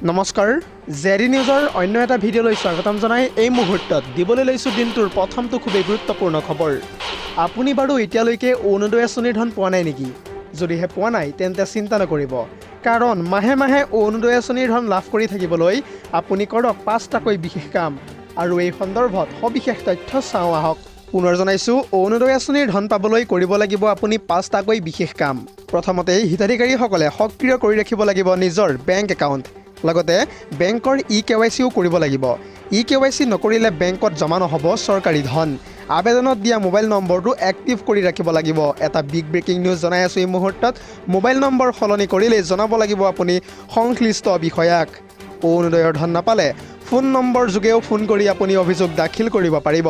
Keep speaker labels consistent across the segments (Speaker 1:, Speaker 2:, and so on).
Speaker 1: নমস্কাৰ জেডি নিউজৰ অন্য এটা ভিডিঅ'লৈ স্বাগতম জনাই এই মুহূৰ্তত দিবলৈ লৈছোঁ দিনটোৰ প্ৰথমটো খুবেই গুৰুত্বপূৰ্ণ খবৰ। আপুনি বাৰু এতিয়ালৈকে অৰুণোদয় আঁচনিৰ ধন পোৱা নাই নেকি? যদিহে পোৱা নাই তেন্তে চিন্তা নকৰিব, কাৰণ মাহে মাহে অৰুণোদয় আঁচনিৰ ধন লাভ কৰি থাকিবলৈ আপুনি কৰক 5টাকৈ বিশেষ কাম। আৰু এই সন্দৰ্ভত সবিশেষ তথ্য চাওঁ আহক। পুনৰ জনাইছোঁ, অৰুণোদয় আঁচনিৰ ধন পাবলৈ কৰিব লাগিব আপুনি 5টাকৈ বিশেষ কাম। প্ৰথমতেই হিতাধিকাৰীসকলে সক্ৰিয় কৰি ৰাখিব লাগিব নিজৰ বেংক একাউণ্ট। লগতে বেংকৰ KYCও কৰিব লাগিব। KYC নকৰিলে বেংকত জমা নহ'ব চৰকাৰী ধন। আবেদনত দিয়া মোবাইল নম্বৰটো এক্টিভ কৰি ৰাখিব লাগিব। এটা বিগ ব্ৰেকিং নিউজ জনাই আছোঁ এই মুহূৰ্তত। মোবাইল নম্বৰ সলনি কৰিলেই জনাব লাগিব আপুনি সংশ্লিষ্ট বিষয়াক। অৰুণোদয়ৰ ধন নাপালে ফোন নম্বৰ যোগেও ফোন কৰি আপুনি অভিযোগ দাখিল কৰিব পাৰিব।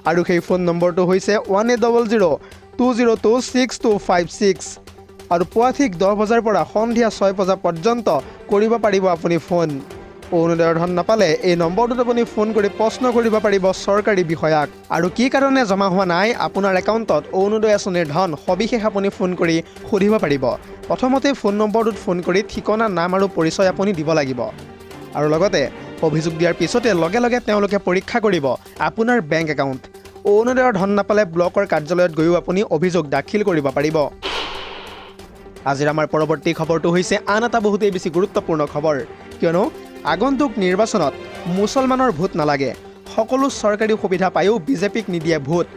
Speaker 1: আৰু সেই ফোন নম্বৰটো হৈছে 1800-202-6256। আৰু পুৱা ঠিক 10 বজাৰ পৰা সন্ধিয়া 6 বজা পৰ্যন্ত কৰিব পাৰিব আপুনি ফোন। অৰুণোদয়ৰ ধন নাপালে এই নম্বৰটোত আপুনি ফোন কৰি প্ৰশ্ন কৰিব পাৰিব চৰকাৰী বিষয়াক। আৰু কি কাৰণে জমা হোৱা নাই আপোনাৰ একাউণ্টত অৰুণোদয় আঁচনিৰ ধন, সবিশেষ আপুনি ফোন কৰি সুধিব পাৰিব। প্ৰথমতে ফোন নম্বৰটোত ফোন কৰি ঠিকনা, নাম আৰু পৰিচয় আপুনি দিব লাগিব। আৰু লগতে অভিযোগ দিয়াৰ পিছতে লগে লগে তেওঁলোকে পৰীক্ষা কৰিব আপোনাৰ বেংক একাউণ্ট। অৰুণোদয়ৰ ধন নাপালে ব্লকৰ কাৰ্যালয়ত গৈও আপুনি অভিযোগ দাখিল কৰিব পাৰিব। আজিৰ আমাৰ পৰৱৰ্তী খবৰটো হৈছে আন এটা বহুতেই বেছি গুৰুত্বপূৰ্ণ খবৰ, কিয়নো আগন্তুক নিৰ্বাচনত মুছলমানৰ ভোট নালাগে। সকলো চৰকাৰী সুবিধা পায়ো বিজেপিক নিদিয়ে ভোট।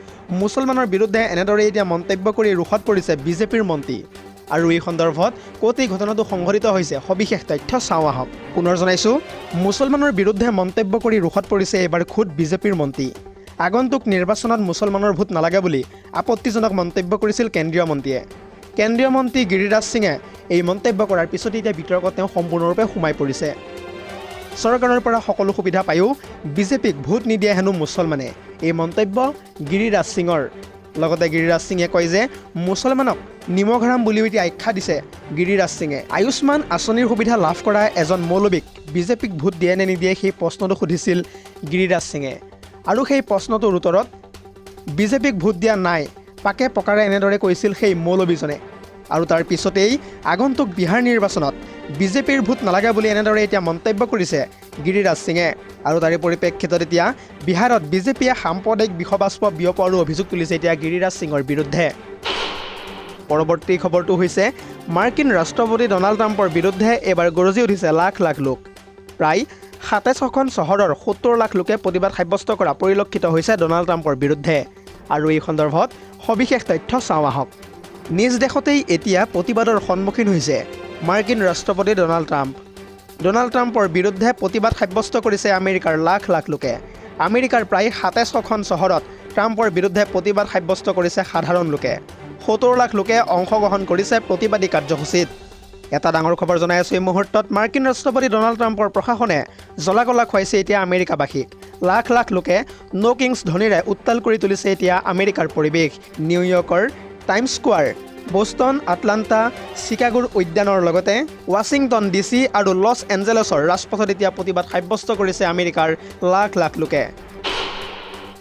Speaker 1: মুছলমানৰ বিৰুদ্ধে এনেদৰে এতিয়া মন্তব্য কৰি ৰোষত পৰিছে বিজেপিৰ মন্ত্ৰী। আৰু এই সন্দৰ্ভত ক'ত এই ঘটনাটো সংঘটিত হৈছে সবিশেষ তথ্য চাওঁ আহক। পুনৰ জনাইছোঁ, মুছলমানৰ বিৰুদ্ধে মন্তব্য কৰি ৰোষত পৰিছে এইবাৰ খোদ বিজেপিৰ মন্ত্ৰী। আগন্তুক নিৰ্বাচনত মুছলমানৰ ভোট নালাগে বুলি আপত্তিজনক মন্তব্য কৰিছিল কেন্দ্ৰীয় মন্ত্ৰীয়ে। কেন্দ্ৰীয় মন্ত্ৰী গিৰিৰাজ সিঙে এই মন্তব্য কৰাৰ পিছতে এতিয়া বিতৰ্কত তেওঁ সম্পূৰ্ণৰূপে সোমাই পৰিছে। চৰকাৰৰ পৰা সকলো সুবিধা পায়ো বিজেপিক ভোট নিদিয়ে হেনো মুছলমানে, এই মন্তব্য গিৰিৰাজ সিঙৰ। লগতে গিৰিৰাজ সিঙে কয় যে মুছলমানক নিমখৰাম বুলিও এতিয়া আখ্যা দিছে গিৰিৰাজ সিঙে। আয়ুষ্মান আঁচনিৰ সুবিধা লাভ কৰা এজন মৌলবীক বিজেপিক ভোট দিয়ে নে নিদিয়ে সেই প্ৰশ্নটো সুধিছিল গিৰিৰাজ সিঙে। আৰু সেই প্ৰশ্নটোৰ উত্তৰত বিজেপিক ভোট দিয়া নাই পাকে পকাৰে এনেদৰে কৈছিল সেই মৌলবীজনে। আৰু তাৰ পিছতেই আগন্তুক বিহাৰ নিৰ্বাচনত বিজেপিৰ ভোট নালাগে বুলি এনেদৰে এতিয়া মন্তব্য কৰিছে গিৰিৰাজ সিঙে। আৰু তাৰে পৰিপ্ৰেক্ষিতত এতিয়া বিহাৰত বিজেপিয়ে সাম্প্ৰদায়িক বিষবাষ্প বিয়পোৱাৰো অভিযোগ তুলিছে এতিয়া গিৰিৰাজ সিঙৰ বিৰুদ্ধে। পৰৱৰ্তী খবৰটো হৈছে মাৰ্কিন ৰাষ্ট্ৰপতি ডনাল্ড ট্ৰাম্পৰ বিৰুদ্ধে এইবাৰ গৰজি উঠিছে লাখ লাখ লোক। প্ৰায় 27খন চহৰৰ 70 লাখ লোকে প্ৰতিবাদ সাব্যস্ত কৰা পৰিলক্ষিত হৈছে ডনাল্ড ট্ৰাম্পৰ বিৰুদ্ধে। আৰু এই সন্দৰ্ভত সবিশেষ তথ্য চাওঁ আহক। নিজ দেশতেই এতিয়া প্ৰতিবাদৰ সন্মুখীন হৈছে মাৰ্কিন ৰাষ্ট্ৰপতি ডনাল্ড ট্ৰাম্প। ডনাল্ড ট্ৰাম্পৰ বিৰুদ্ধে প্ৰতিবাদ সাব্যস্ত কৰিছে আমেৰিকাৰ লাখ লাখ লোকে। আমেৰিকাৰ প্ৰায় 27খন চহৰত ট্ৰাম্পৰ বিৰুদ্ধে প্ৰতিবাদ সাব্যস্ত কৰিছে সাধাৰণ লোকে। 70 লাখ লোকে অংশগ্ৰহণ কৰিছে প্ৰতিবাদী কাৰ্যসূচীত। এটা ডাঙৰ খবৰ জনাই আছোঁ এই মুহূৰ্তত, মাৰ্কিন ৰাষ্ট্ৰপতি ডনাল্ড ট্ৰাম্পৰ প্ৰশাসনে জ্বলা-কলা খুৱাইছে এতিয়া আমেৰিকাবাসীক। লাখ লাখ লোকে নো কিংছ ধ্বনিৰে উত্তাল কৰি তুলিছে এতিয়া আমেৰিকাৰ পৰিৱেশ। নিউয়ৰ্কৰ টাইমছ স্কোৱাৰ, বষ্টন, আটলাণ্টা, চিকাগোৰ উদ্যানৰ লগতে ৱাশ্বিংটন DC আৰু লছ এঞ্জেলেছৰ ৰাজপথত এতিয়া প্ৰতিবাদ সাব্যস্ত কৰিছে আমেৰিকাৰ লাখ লাখ লোকে।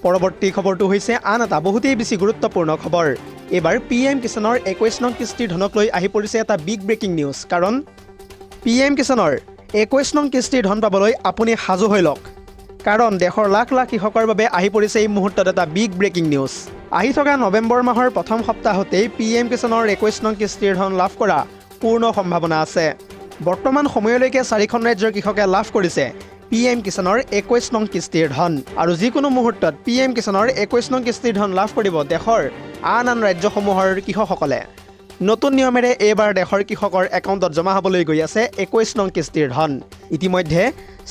Speaker 1: পৰৱৰ্তী খবৰটো হৈছে আন এটা বহুতেই বেছি গুৰুত্বপূৰ্ণ খবৰ। এইবাৰ PM কিষাণৰ 21 নং কিস্তিৰ ধনক লৈ আহি পৰিছে এটা বিগ ব্ৰেকিং নিউজ। কাৰণ PM কিষাণৰ 21 নং কিস্তিৰ ধন পাবলৈ আপুনি সাজু হৈ লওক, কাৰণ দেশৰ লাখ লাখ কৃষকৰ বাবে আহি পৰিছে এই মুহূৰ্তত এটা বিগ ব্ৰেকিং নিউজ। আহি থকা নৱেম্বৰ মাহৰ প্ৰথম সপ্তাহতেই PM কিষাণৰ 21 নং কিস্তিৰ ধন লাভ কৰা পূৰ্ণ সম্ভাৱনা আছে। বৰ্তমান সময়লৈকে 4খন ৰাজ্যৰ কৃষকে লাভ কৰিছে PM কিষাণৰ 21 নং কিস্তিৰ ধন। আৰু যিকোনো মুহূৰ্তত PM কিষাণৰ 21 নং কিস্তিৰ ধন লাভ কৰিব দেশৰ আন ৰাজ্যসমূহৰ কৃষকসকলে। নতুন নিয়মেৰে এইবাৰ দেশৰ কৃষকৰ একাউণ্টত জমা হ'বলৈ গৈ আছে 21 নং কিস্তিৰ ধন। ইতিমধ্যে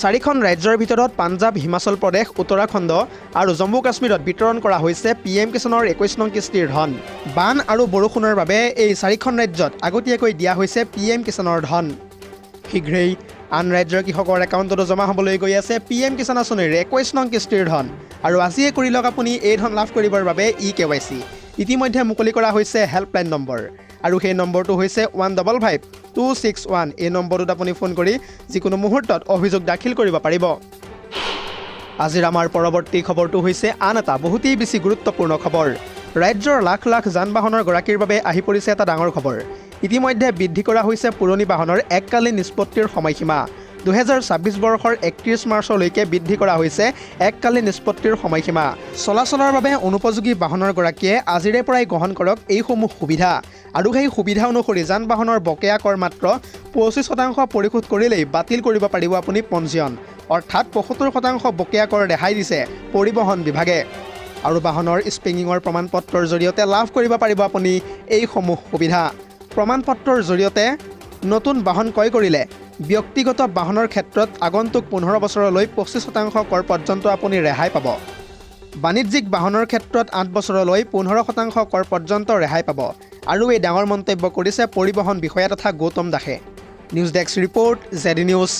Speaker 1: 4খন ৰাজ্যৰ ভিতৰত পাঞ্জাৱ, হিমাচল প্ৰদেশ, উত্তৰাখণ্ড আৰু জম্মু কাশ্মীৰত বিতৰণ কৰা হৈছে PM কিষাণৰ 21 নং কিস্তিৰ ধন। বান আৰু বৰষুণৰ বাবে এই 4খন ৰাজ্যত আগতীয়াকৈ দিয়া হৈছে PM কিষাণৰ ধন। শীঘ্ৰেই আন ৰাজ্যৰ কৃষকৰ একাউণ্টতো জমা হ'বলৈ গৈ আছে PM কিষাণ আঁচনিৰ 21 নং কিস্তিৰ ধন। আৰু আজিয়ে কৰি লওক আপুনি এই ধন লাভ কৰিবৰ বাবে KYC। ইতিমধ্যে মুকলি কৰা হৈছে হেল্পলাইন নম্বৰ, আৰু সেই নম্বৰটো হৈছে 155261। এই নম্বৰটোত আপুনি ফোন কৰি যিকোনো মুহূৰ্তত অভিযোগ দাখিল কৰিব পাৰিব। আজিৰ আমাৰ পৰৱৰ্তী খবৰটো হৈছে আন এটা বহুতেই বেছি গুৰুত্বপূৰ্ণ খবৰ। ৰাজ্যৰ লাখ লাখ যান বাহনৰ গৰাকীৰ বাবে আহি পৰিছে এটা ডাঙৰ খবৰ। ইতিমধ্যে বৃদ্ধি কৰা হৈছে পুৰণি বাহনৰ এককালীন নিষ্পত্তিৰ সময়সীমা। 2026 বৰ্ষৰ 31 মাৰ্চলৈকে বৃদ্ধি কৰা হৈছে এককালীন নিষ্পত্তিৰ সময়সীমা। চলাচলৰ বাবে অনুপযোগী বাহনৰ গৰাকীয়ে আজিৰে পৰাই গ্ৰহণ কৰক এইসমূহ সুবিধা। আৰু সেই সুবিধা অনুসৰি যান বাহনৰ বকেয়া কৰ মাত্ৰ 25% পৰিশোধ কৰিলেই বাতিল কৰিব পাৰিব আপুনি পঞ্জীয়ন। অৰ্থাৎ 75% বকেয়া কৰ ৰেহাই দিছে পৰিবহণ বিভাগে। আৰু বাহনৰ স্পেঙিঙৰ প্ৰমাণপত্ৰৰ জৰিয়তে লাভ কৰিব পাৰিব আপুনি এইসমূহ সুবিধা। প্ৰমাণপত্ৰৰ জৰিয়তে নতুন বাহন ক্ৰয় কৰিলে ব্যক্তিগত বাহনৰ ক্ষেত্ৰত আগন্তুক 15 বছৰলৈ 25% কৰ পৰ্যন্ত আপুনি ৰেহাই পাব। বাণিজ্যিক বাহনৰ ক্ষেত্ৰত 8 বছৰলৈ 15% কৰ পৰ্যন্ত ৰেহাই পাব। আৰু এই ডাঙৰ মন্তব্য কৰিছে পৰিবহণ বিষয়া তথা গৌতম দাসে। News desk report, ZD news.